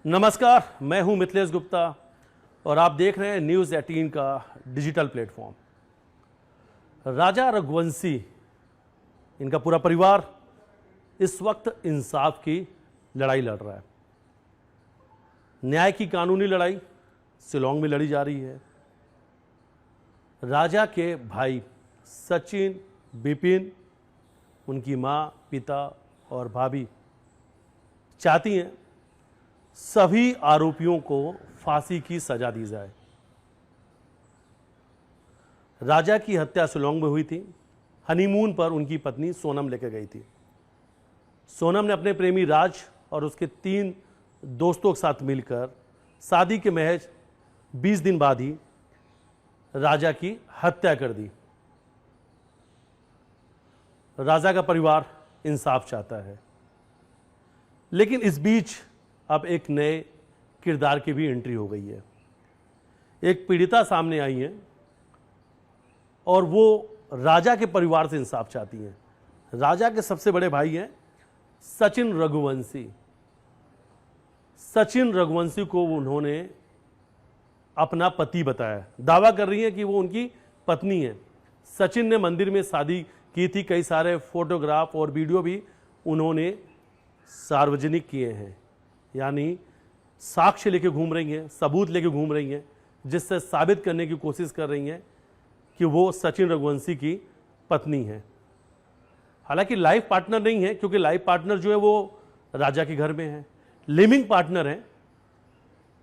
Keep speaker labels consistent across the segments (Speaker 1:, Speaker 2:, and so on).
Speaker 1: नमस्कार, मैं हूं मिथिलेश गुप्ता और आप देख रहे हैं न्यूज़ 18 का डिजिटल प्लेटफॉर्म। राजा रघुवंशी, इनका पूरा परिवार इस वक्त इंसाफ की लड़ाई लड़ रहा है। न्याय की कानूनी लड़ाई शिलांग में लड़ी जा रही है। राजा के भाई सचिन, बिपिन, उनकी मां, पिता और भाभी चाहती हैं सभी आरोपियों को फांसी की सजा दी जाए। राजा की हत्या शिलांग में हुई थी। हनीमून पर उनकी पत्नी सोनम लेकर गई थी। सोनम ने अपने प्रेमी राज और उसके 3 दोस्तों के साथ मिलकर शादी के महज 20 दिन बाद ही राजा की हत्या कर दी। राजा का परिवार इंसाफ चाहता है, लेकिन इस बीच अब एक नए किरदार की भी एंट्री हो गई है। एक पीड़िता सामने आई है और वो राजा के परिवार से इंसाफ चाहती हैं। राजा के सबसे बड़े भाई हैं सचिन रघुवंशी। सचिन रघुवंशी को उन्होंने अपना पति बताया। दावा कर रही हैं कि वो उनकी पत्नी है। सचिन ने मंदिर में शादी की थी। कई सारे फोटोग्राफ और वीडियो भी उन्होंने सार्वजनिक किए हैं, यानी साक्ष्य लेके घूम रही हैं, सबूत लेके घूम रही हैं, जिससे साबित करने की कोशिश कर रही हैं कि वो सचिन रघुवंशी की पत्नी है। हालांकि लाइफ पार्टनर नहीं है, क्योंकि लाइफ पार्टनर जो है वो राजा के घर में है। लिविंग पार्टनर है,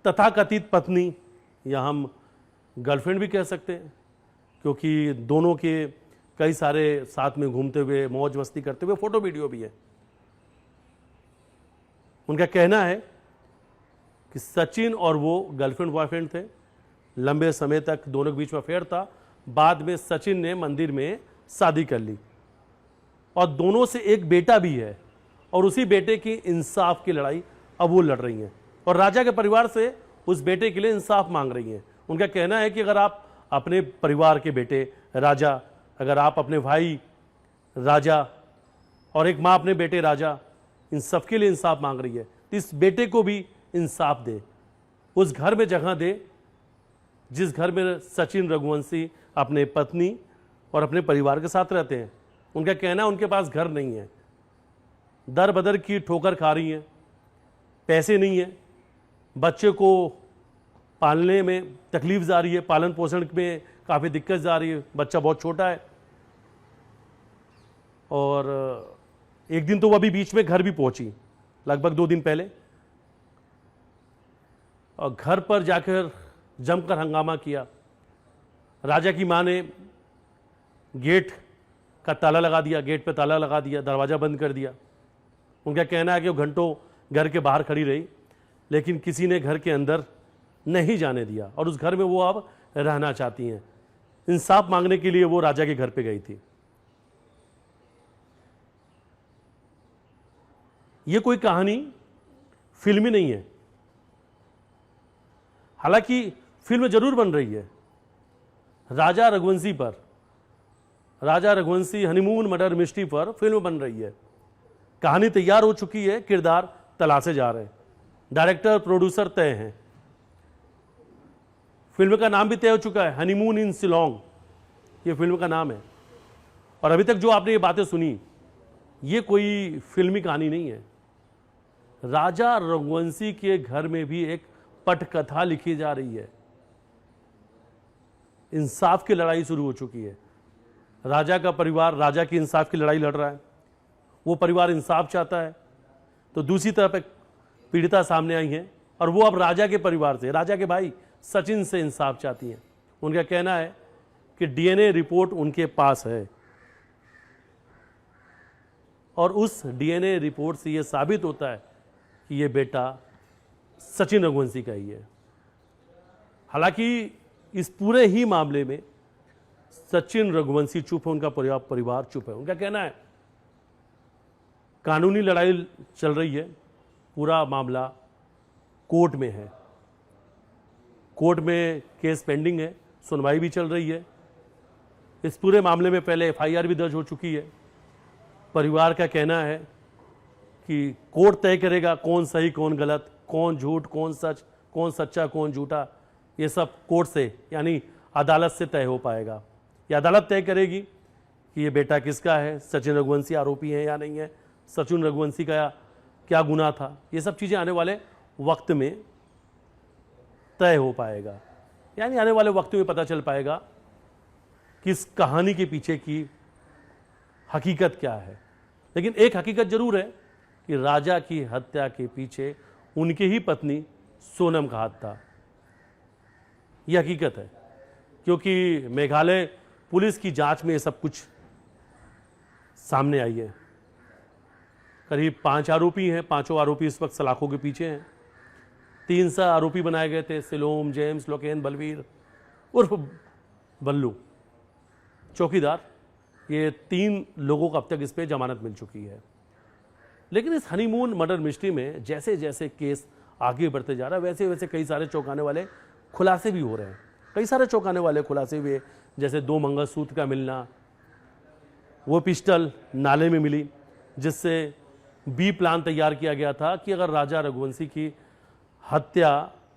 Speaker 1: तथाकथित पत्नी या हम गर्लफ्रेंड भी कह सकते हैं, क्योंकि दोनों के कई सारे साथ में घूमते हुए, मौज मस्ती करते हुए फोटो वीडियो भी है। उनका कहना है कि सचिन और वो गर्लफ्रेंड बॉयफ्रेंड थे। लंबे समय तक दोनों के बीच में अफेयर था। बाद में सचिन ने मंदिर में शादी कर ली और दोनों से एक बेटा भी है, और उसी बेटे की इंसाफ की लड़ाई अब वो लड़ रही हैं और राजा के परिवार से उस बेटे के लिए इंसाफ मांग रही हैं। उनका कहना है कि अगर आप अपने परिवार के बेटे राजा, अगर आप अपने भाई राजा और एक माँ अपने बेटे राजा, इन सबके लिए इंसाफ मांग रही है, तो इस बेटे को भी इंसाफ दे, उस घर में जगह दे जिस घर में सचिन रघुवंशी अपने पत्नी और अपने परिवार के साथ रहते हैं। उनका कहना है उनके पास घर नहीं है, दर बदर की ठोकर खा रही हैं, पैसे नहीं है, बच्चे को पालने में तकलीफ जा रही है, पालन पोषण में काफ़ी दिक्कत जा रही है, बच्चा बहुत छोटा है। और एक दिन तो वो अभी बीच में घर भी पहुंची, लगभग 2 दिन पहले, और घर पर जाकर जमकर हंगामा किया। राजा की मां ने गेट का ताला लगा दिया, गेट पे ताला लगा दिया, दरवाज़ा बंद कर दिया। उनका कहना है कि वो घंटों घर के बाहर खड़ी रही, लेकिन किसी ने घर के अंदर नहीं जाने दिया और उस घर में वो अब रहना चाहती हैं। इंसाफ मांगने के लिए वो राजा के घर पे गई थी। ये कोई कहानी फिल्मी नहीं है, हालांकि फिल्म जरूर बन रही है राजा रघुवंशी पर। राजा रघुवंशी हनीमून मर्डर मिस्ट्री पर फिल्म बन रही है। कहानी तैयार हो चुकी है, किरदार तलाशे जा रहे हैं, डायरेक्टर प्रोड्यूसर तय हैं, फिल्म का नाम भी तय हो चुका है, हनीमून इन शिलांग, ये फिल्म का नाम है। और अभी तक जो आपने ये बातें सुनी, ये कोई फिल्मी कहानी नहीं है। राजा रघुवंशी के घर में भी एक पटकथा लिखी जा रही है। इंसाफ की लड़ाई शुरू हो चुकी है। राजा का परिवार राजा की इंसाफ की लड़ाई लड़ रहा है, वो परिवार इंसाफ चाहता है, तो दूसरी तरफ एक पीड़िता सामने आई है और वो अब राजा के परिवार से, राजा के भाई सचिन से इंसाफ चाहती हैं। उनका कहना है कि डीएनए रिपोर्ट उनके पास है और उस डीएनए रिपोर्ट से यह साबित होता है कि ये बेटा सचिन रघुवंशी का ही है। हालांकि इस पूरे ही मामले में सचिन रघुवंशी चुप है, उनका परिवार चुप है। उनका कहना है कानूनी लड़ाई चल रही है, पूरा मामला कोर्ट में है, कोर्ट में केस पेंडिंग है, सुनवाई भी चल रही है। इस पूरे मामले में पहले एफआईआर भी दर्ज हो चुकी है। परिवार का कहना है कि कोर्ट तय करेगा कौन सही कौन गलत, कौन झूठ, कौन सच, कौन सच्चा, कौन झूठा, ये सब कोर्ट से यानी अदालत से तय हो पाएगा। ये अदालत तय करेगी कि ये बेटा किसका है, सचिन रघुवंशी आरोपी है या नहीं है, सचिन रघुवंशी का क्या गुनाह था। ये सब चीज़ें आने वाले वक्त में तय हो पाएगा, यानी आने वाले वक्त में पता चल पाएगा कि इस कहानी के पीछे की हकीकत क्या है। लेकिन एक हकीकत जरूर है कि राजा की हत्या के पीछे उनके ही पत्नी सोनम का हाथ था। यह हकीकत है, क्योंकि मेघालय पुलिस की जांच में ये सब कुछ सामने आई है। करीब 5 आरोपी हैं, 5 आरोपी इस वक्त सलाखों के पीछे हैं। 3 आरोपी बनाए गए थे, सिलोम, जेम्स, लोकेन, बलवीर उर्फ बल्लू, चौकीदार। ये 3 लोगों को अब तक इस पे जमानत मिल चुकी है। लेकिन इस हनीमून मर्डर मिस्ट्री में जैसे जैसे केस आगे बढ़ते जा रहा है, वैसे वैसे कई सारे चौंकाने वाले खुलासे भी हो रहे हैं। कई सारे चौंकाने वाले खुलासे हुए, जैसे 2 मंगलसूत्र का मिलना, वो पिस्टल नाले में मिली जिससे बी प्लान तैयार किया गया था कि अगर राजा रघुवंशी की हत्या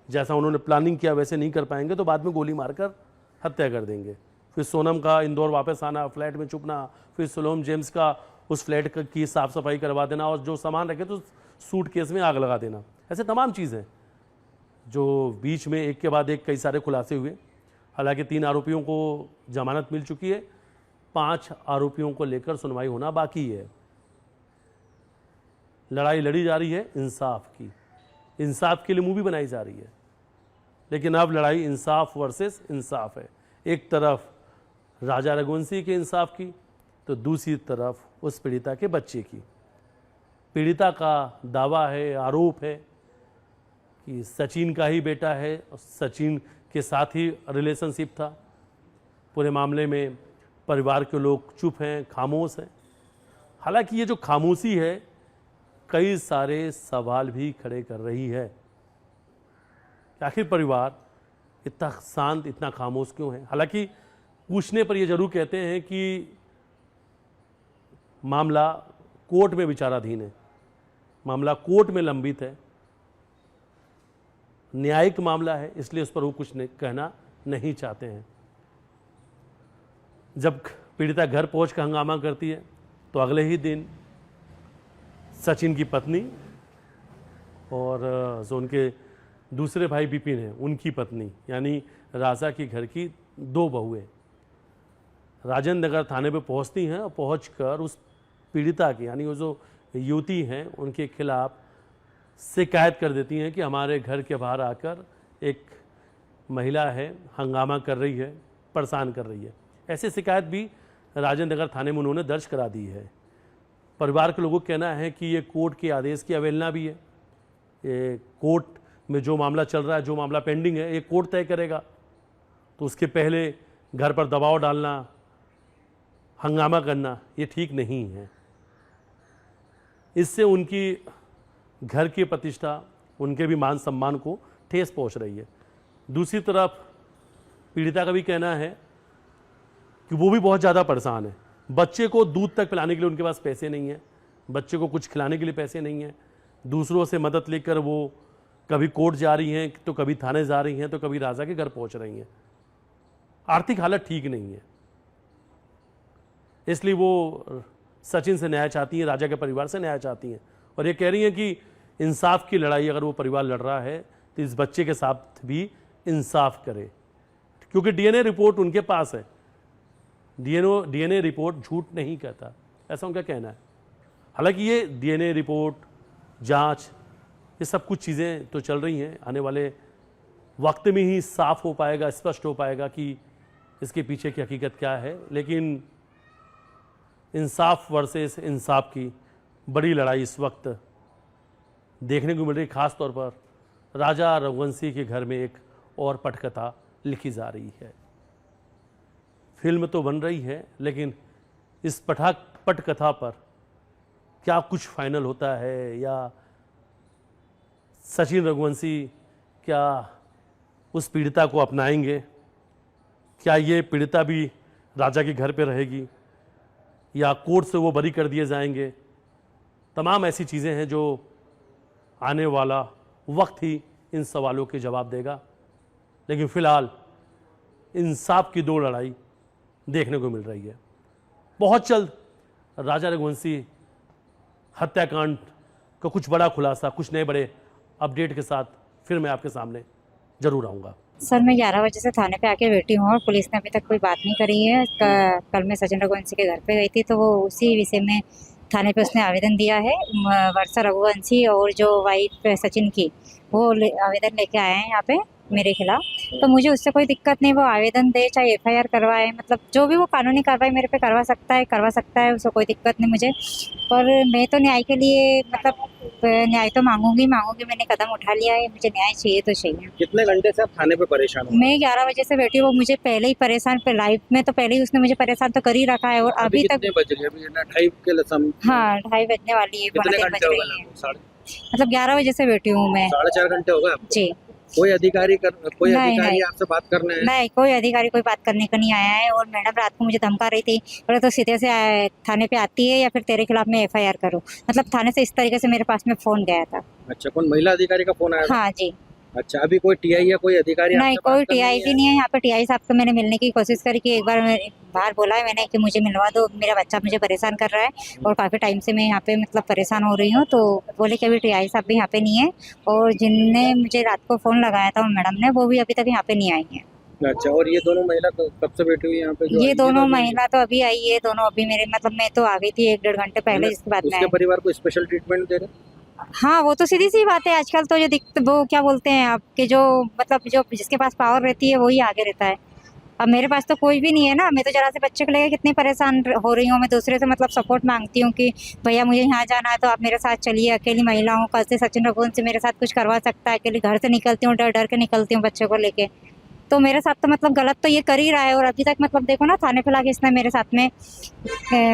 Speaker 1: जैसा उन्होंने प्लानिंग किया वैसे नहीं कर पाएंगे तो बाद में गोली मारकर हत्या कर देंगे। फिर सोनम का इंदौर वापस आना, फ्लैट में छुपना, फिर सिलोम जेम्स का उस फ्लैट की साफ सफाई करवा देना और जो सामान रखे तो सूटकेस में आग लगा देना। ऐसे तमाम चीज़ें जो बीच में एक के बाद एक कई सारे खुलासे हुए। हालांकि 3 आरोपियों को जमानत मिल चुकी है, 5 आरोपियों को लेकर सुनवाई होना बाकी है। लड़ाई लड़ी जा रही है इंसाफ की, इंसाफ के लिए मूवी बनाई जा रही है। लेकिन अब लड़ाई इंसाफ वर्सेस इंसाफ है। एक तरफ राजा रघुवंशी के इंसाफ की तो दूसरी तरफ उस पीड़िता के बच्चे की। पीड़िता का दावा है, आरोप है कि सचिन का ही बेटा है और सचिन के साथ ही रिलेशनशिप था। पूरे मामले में परिवार के लोग चुप हैं, खामोश हैं। हालांकि ये जो खामोशी है कई सारे सवाल भी खड़े कर रही है। आखिर परिवार इतना शांत, इतना खामोश क्यों है? हालांकि पूछने पर यह जरूर कहते हैं कि मामला कोर्ट में विचाराधीन है, मामला कोर्ट में लंबित है, न्यायिक मामला है, इसलिए उस पर वो कुछ कहना नहीं चाहते हैं। जब पीड़िता घर पहुंचकर हंगामा करती है तो अगले ही दिन सचिन की पत्नी और जो उनके दूसरे भाई विपिन हैं उनकी पत्नी यानी राजा की घर की 2 बहुएं राजेंद्र नगर थाने पे पहुंचती हैं और पहुंचकर उस पीड़िता की यानी वो जो युवती हैं उनके खिलाफ शिकायत कर देती हैं कि हमारे घर के बाहर आकर एक महिला है, हंगामा कर रही है, परेशान कर रही है। ऐसी शिकायत भी राजेंद्र नगर थाने में उन्होंने दर्ज करा दी है। परिवार के लोगों का कहना है कि ये कोर्ट के आदेश की अवहेलना भी है। ये कोर्ट में जो मामला चल रहा है, जो मामला पेंडिंग है, ये कोर्ट तय करेगा। तो उसके पहले घर पर दबाव डालना, हंगामा करना, ये ठीक नहीं है। इससे उनकी घर की प्रतिष्ठा, उनके भी मान सम्मान को ठेस पहुंच रही है। दूसरी तरफ पीड़िता का भी कहना है कि वो भी बहुत ज़्यादा परेशान है। बच्चे को दूध तक पिलाने के लिए उनके पास पैसे नहीं है, बच्चे को कुछ खिलाने के लिए पैसे नहीं है। दूसरों से मदद लेकर वो कभी कोर्ट जा रही हैं तो कभी थाने जा रही हैं तो कभी राजा के घर पहुंच रही हैं। आर्थिक हालत ठीक नहीं है, इसलिए वो सचिन से न्याय चाहती हैं, राजा के परिवार से न्याय चाहती हैं और ये कह रही हैं कि इंसाफ की लड़ाई अगर वो परिवार लड़ रहा है तो इस बच्चे के साथ भी इंसाफ करे, क्योंकि डीएनए रिपोर्ट उनके पास है। डीएनए रिपोर्ट झूठ नहीं कहता, ऐसा उनका कहना है। हालांकि ये डीएनए रिपोर्ट, जांच, ये सब कुछ चीज़ें तो चल रही हैं। आने वाले वक्त में ही साफ हो पाएगा, स्पष्ट हो पाएगा कि इसके पीछे की हकीकत क्या है। लेकिन इंसाफ वर्सेस इंसाफ की बड़ी लड़ाई इस वक्त देखने को मिल रही। खास तौर पर राजा रघुवंशी के घर में एक और पटकथा लिखी जा रही है। फिल्म तो बन रही है, लेकिन इस पटकथा पर क्या कुछ फाइनल होता है, या सचिन रघुवंशी क्या उस पीड़िता को अपनाएंगे, क्या ये पीड़िता भी राजा के घर पे रहेगी, या कोर्ट से वो बरी कर दिए जाएंगे। तमाम ऐसी चीज़ें हैं जो आने वाला वक्त ही इन सवालों के जवाब देगा। लेकिन फिलहाल इंसाफ की दो लड़ाई देखने को मिल रही है। बहुत जल्द राजा रघुवंशी हत्याकांड का कुछ बड़ा खुलासा, कुछ नए बड़े अपडेट के साथ फिर मैं आपके सामने जरूर आऊँगा।
Speaker 2: सर, मैं 11 बजे से थाने पे आके बैठी हूँ और पुलिस ने अभी तक कोई बात नहीं करी है। कल मैं सचिन रघुवंशी के घर पे गई थी, तो वो उसी विषय में थाने पे उसने आवेदन दिया है। वर्षा रघुवंशी और जो वाइफ सचिन की, वो आवेदन लेके आए हैं यहाँ पे मेरे खिलाफ। तो मुझे उससे कोई दिक्कत नहीं, वो आवेदन दे चाहे FIR करवाए, मतलब जो भी वो कानूनी कार्रवाई मेरे पे करवा सकता है, उसको कोई दिक्कत नहीं मुझे। पर मैं तो न्याय के लिए मतलब न्याय तो मांगूंगी। मैंने कदम उठा लिया है, मुझे न्याय चाहिए तो चाहिए।
Speaker 3: कितने घंटे से आप थाने पे परेशान हो?
Speaker 2: मैं 11 बजे से बैठी हूँ। वो मुझे पहले ही परेशान, पे लाइफ में तो पहले ही उसने मुझे परेशान तो कर ही रखा है। और अभी तक
Speaker 3: कितने बज रहे हैं? अभी ना 2:30 के लसम।
Speaker 2: हाँ, 2:30 बजने वाली है,
Speaker 3: कितने
Speaker 2: 3
Speaker 3: घंटे
Speaker 2: बज
Speaker 3: हो
Speaker 2: रही
Speaker 3: गए
Speaker 2: है।
Speaker 3: लगभग?
Speaker 2: मतलब 11 बजे से बैठी हूँ मैं।
Speaker 3: 4.5 घंटे हो गए आपको?
Speaker 2: जी।
Speaker 3: कोई अधिकारी
Speaker 2: नहीं।
Speaker 3: आपसे बात करने आए?
Speaker 2: नहीं, कोई अधिकारी कोई बात करने को नहीं आया है। और मैडम रात को मुझे धमका रही थी, बोले तो सीधे से थाने पे आती है या फिर तेरे खिलाफ मैं FIR करूँ। मतलब थाने से इस तरीके से मेरे पास में फोन गया था।
Speaker 3: अच्छा, कौन महिला अधिकारी का फोन आया था?
Speaker 2: हाँ जी।
Speaker 3: अच्छा, अभी कोई TI या कोई अधिकारी
Speaker 2: नहीं,
Speaker 3: आपसे बात
Speaker 2: कोई
Speaker 3: करने
Speaker 2: TI भी नहीं है यहाँ पे। TI साहब को मैंने मिलने की कोशिश करी कि एक बार बाहर बोला है मैंने कि मुझे मिलवा दो, मेरा बच्चा मुझे परेशान कर रहा है और काफ़ी टाइम से मैं यहाँ पे मतलब परेशान हो रही हूँ। तो बोले कि अभी TI साहब भी यहाँ पे नहीं है, और जिनने मुझे रात को फ़ोन लगाया था मैडम ने, वो भी अभी तक यहाँ पे नहीं आई है।
Speaker 3: अच्छा, और ये दोनों महिला कब से बैठी हुई है यहाँ पे?
Speaker 2: ये दोनों महिला तो अभी आई है, दोनों अभी मेरे मतलब मैं तो आ गई थी 1-1.5 घंटे पहले, जिसके बाद में
Speaker 3: उसके परिवार को स्पेशल ट्रीटमेंट दे रहे हैं?
Speaker 2: हाँ, वो तो सीधी सी बात है। आजकल तो जो वो क्या बोलते हैं आपके, जो मतलब जो जिसके पास पावर रहती है वही आगे रहता है। अब मेरे पास तो कोई भी नहीं है ना। मैं तो जरा से बच्चे को लेकर कितनी परेशान हो रही हूँ। मैं दूसरे से मतलब सपोर्ट मांगती हूँ कि भैया मुझे यहाँ जाना है तो आप मेरे साथ चलिए। अकेली महिला हूँ, कल से सचिन रघुवंशी मेरे साथ कुछ करवा सकता है। अकेली घर से निकलती हूँ, डर डर के निकलती हूँ बच्चे को लेके। तो मेरे साथ तो मतलब गलत तो ये कर ही रहा है। और अभी तक मतलब देखो ना, थाने पे लाके इसने मेरे साथ में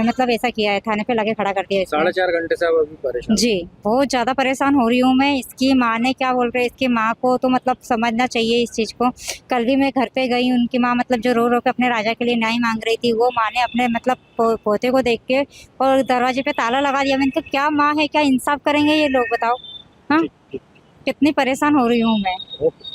Speaker 2: मतलब ऐसा किया है, थाने पे लाके खड़ा कर दिया इसने।
Speaker 3: 4.5 घंटे से आप अभी परेशान?
Speaker 2: जी, बहुत ज़्यादा परेशान हो रही हूँ मैं। इसकी माँ ने क्या बोल रहे हैं, इसकी माँ को तो मतलब समझना चाहिए इस चीज़ को। कल भी मैं घर पे गई, उनकी माँ मतलब जो रो रो के अपने राजा के लिए न्याय मांग रही थी, वो माँ ने अपने मतलब पोते को देख के और दरवाजे पे ताला लगा दिया। मैंने कहा क्या माँ है, क्या इंसाफ करेंगे ये लोग, बताओ। हाँ, कितनी परेशान हो रही हूँ मैं।
Speaker 3: ओके।